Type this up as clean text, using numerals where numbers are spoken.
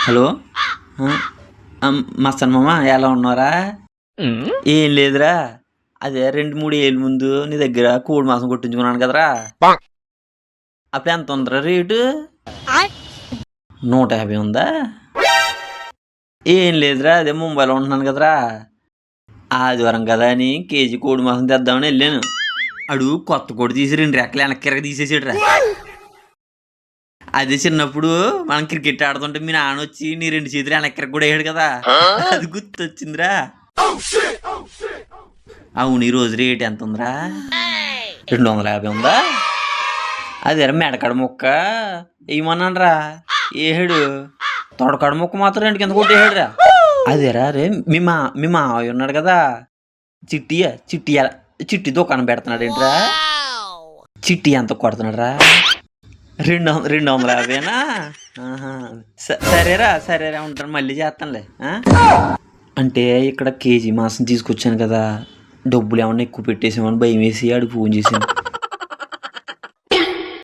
Hello. ఆ, మస్తాన్ మామ ఎలా ఉన్నారా? ఏం లేదురా, అదే 2-3 ఏళ్ళ ముందు నీ దగ్గర కోడి మాంసం కొట్టించుకున్నాను కదరా. అప్పుడు ఎంత ఉందిరా రేటు? 150 ఉందా? ఏం లేదురా, అదే ముంబైలో ఉంటున్నాను కదరా. ఆదివారం కదా అని కేజీ కోడి మాంసం తెద్దామని వెళ్ళాను. అడు కొత్త కోడి తీసి 2 రెక్కలు వెనక్కి తీసేసాడురా. అదే చిన్నప్పుడు మనం క్రికెట్ ఆడుతుంటే మీ నాన్న వచ్చి నీ 2 చేతులు వెనక్కి కూడా వేయడు కదా, అది గుర్తొచ్చిందిరా. అవును, ఈ రోజు రేట్ ఎంత ఉందిరా? 250 ఉందా? అదే మెడకాడ ముక్క వేయమన్నాను రా, ఏడు తొడకాడ ముక్క మాత్రం 2 కింద కొట్టేసాడురా. అదేరా రే, మీ మావయ్య ఉన్నాడు కదా, చిట్టి దుకాణం పెడుతున్నాడు ఏంట్రా? చిట్టి ఎంత కొడుతున్నాడు రా? 250నా? సరేరా ఉంటాను, మళ్ళీ చేస్తానులే. అంటే ఇక్కడ కేజీ మాంసం తీసుకొచ్చాను కదా, డబ్బులు ఏమన్నా ఎక్కువ పెట్టేసామని భయం వేసి ఆడికి ఫోన్ చేశాను.